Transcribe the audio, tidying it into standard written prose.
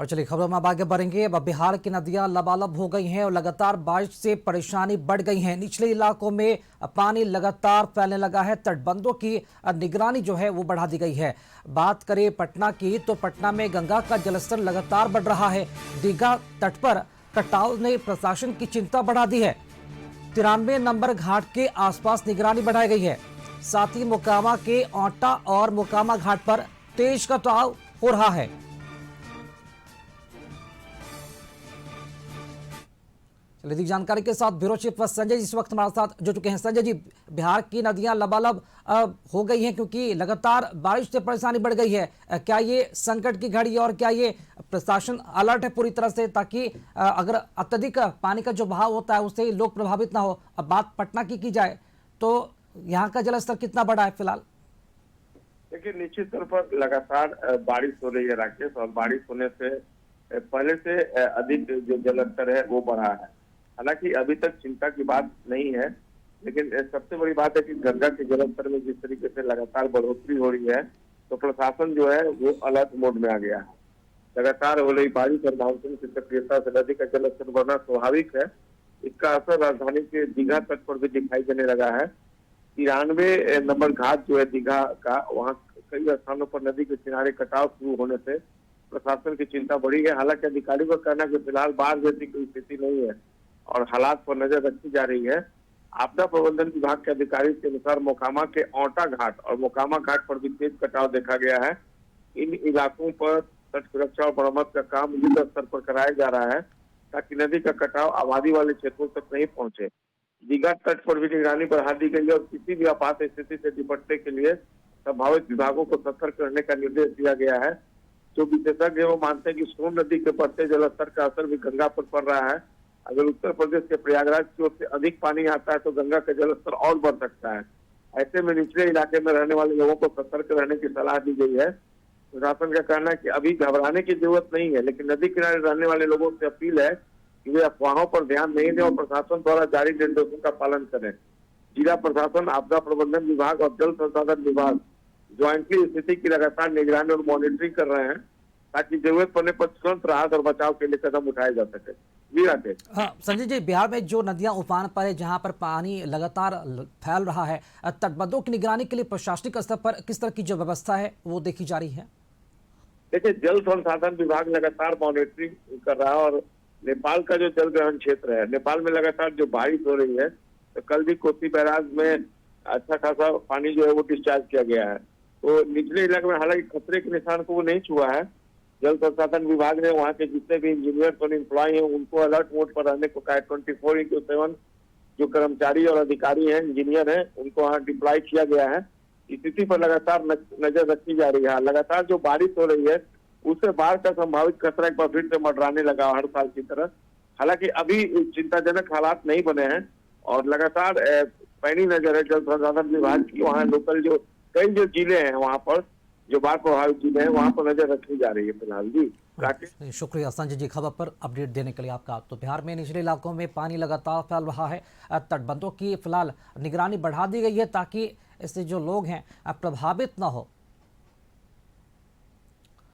और चलिए खबरों में अब आगे बढ़ेंगे। अब बिहार की नदियां लबालब हो गई हैं और लगातार बारिश से परेशानी बढ़ गई है। निचले इलाकों में पानी लगातार फैलने लगा है। तटबंधों की निगरानी जो है वो बढ़ा दी गई है। बात करें पटना की, तो पटना में गंगा का जलस्तर लगातार बढ़ रहा है। दीघा तट पर कटाव ने प्रशासन की चिंता बढ़ा दी है। 93 नंबर घाट के आसपास निगरानी बढ़ाई गई है। साथ ही मोकामा के औंटा और मोकामा घाट पर तेज कटाव हो रहा है। चलिए अधिक जानकारी के साथ ब्यूरो चीफ संजय जी इस वक्त हमारे साथ जुड़ चुके हैं। संजय जी, बिहार की नदियां लबालब हो गई हैं क्योंकि लगातार बारिश से परेशानी बढ़ गई है। क्या ये संकट की घड़ी और क्या ये प्रशासन अलर्ट है पूरी तरह से, ताकि अगर अत्यधिक पानी का जो बहाव होता है उससे लोग प्रभावित ना हो? अब बात पटना की जाए तो यहाँ का जलस्तर कितना बढ़ा है फिलहाल? देखिए, निश्चित तौर पर लगातार बारिश हो रही है राकेश, और बारिश होने से पहले से अधिक जो जलस्तर है वो बढ़ा है। हालांकि अभी तक चिंता की बात नहीं है, लेकिन सबसे बड़ी बात है कि गंगा के जलस्तर में जिस तरीके से लगातार बढ़ोतरी हो रही है, तो प्रशासन जो है वो अलर्ट मोड में आ गया है। लगातार हो रही बारिश और मानसून की सक्रियता से नदी का जलस्तर बढ़ना स्वाभाविक है। इसका असर राजधानी के दीघा तट पर भी दिखाई देने लगा है। 93 नंबर घाट जो है दीघा का, वहाँ कई स्थानों पर नदी के किनारे कटाव शुरू होने से प्रशासन की चिंता बढ़ी है। हालांकि अधिकारियों का कहना है कि फिलहाल बाढ़ जैसी कोई स्थिति नहीं है और हालात पर नजर रखी जा रही है। आपदा प्रबंधन विभाग के अधिकारी के अनुसार मोकामा के औंटा घाट और मोकामा घाट पर भी तेज कटाव देखा गया है। इन इलाकों पर तट सुरक्षा और मरम्मत का काम युद्ध स्तर पर कराया जा रहा है, ताकि नदी का कटाव आबादी वाले क्षेत्रों तक नहीं पहुंचे। दीघा तट पर भी निगरानी बढ़ा दी गई है और किसी भी आपात स्थिति से निपटने के लिए संभावित विभागों को सतर्क रहने का निर्देश दिया गया है। जो विशेषज्ञ वो मानते हैं कि सोन नदी के बढ़ते जलस्तर का असर भी गंगा पर पड़ रहा है। अगर उत्तर प्रदेश के प्रयागराज की ओर से अधिक पानी आता है तो गंगा का जलस्तर और बढ़ सकता है। ऐसे में निचले इलाके में रहने वाले लोगों को सतर्क रहने की सलाह दी गई है। प्रशासन का कहना है कि अभी घबराने की जरूरत नहीं है, लेकिन नदी किनारे रहने वाले लोगों से अपील है कि वे अफवाहों पर ध्यान नहीं दें और प्रशासन द्वारा जारी निर्देशों का पालन करें। जिला प्रशासन, आपदा प्रबंधन विभाग और जल संसाधन विभाग ज्वाइंटली स्थिति की लगातार निगरानी और मॉनिटरिंग कर रहे हैं, ताकि जरूरत पड़ने पर तुरंत राहत और बचाव के लिए कदम उठाए जा सके। हाँ संजय जी, बिहार में जो नदियां उफान पर है, जहां पर पानी लगातार फैल रहा है, तटबंधों की निगरानी के लिए प्रशासनिक स्तर पर किस तरह की जो व्यवस्था है वो देखी जा रही है? देखिए, जल संसाधन विभाग लगातार मॉनिटरिंग कर रहा है और नेपाल का जो जल ग्रहण क्षेत्र है, नेपाल में लगातार जो बारिश हो रही है, तो कल भी कोसी बैराज में अच्छा खासा पानी जो है वो डिस्चार्ज किया गया है। तो निचले इलाके में हालांकि खतरे के निशान को वो नहीं छुआ है। जल संसाधन विभाग ने वहाँ के जितने भी इंजीनियर और एम्प्लॉय हैं उनको अलर्ट मोड पर रहने को कहा है। 24/7 जो कर्मचारी और अधिकारी हैं, इंजीनियर हैं, उनको वहाँ डिप्लॉय किया गया है। स्थिति पर लगातार नजर रखी जा रही है। लगातार जो बारिश हो रही है उससे बाढ़ का संभावित खतरा एक बार फिर से मंडराने लगा हर साल की तरह। हालांकि अभी चिंताजनक हालात नहीं बने हैं और लगातार पैनी नजर है जल संसाधन विभाग की। वहाँ लोकल जो कई जो जिले हैं वहाँ पर जो बाढ़ प्रभावित जिले हैं वहाँ पर नजर रखी जा रही है फिलहाल। जी शुक्रिया संजय जी खबर पर अपडेट देने के लिए आपका। तो बिहार में निचले इलाकों में पानी लगातार फैल रहा है। तटबंधों की फिलहाल निगरानी बढ़ा दी गई है ताकि इससे जो लोग हैं प्रभावित ना हो।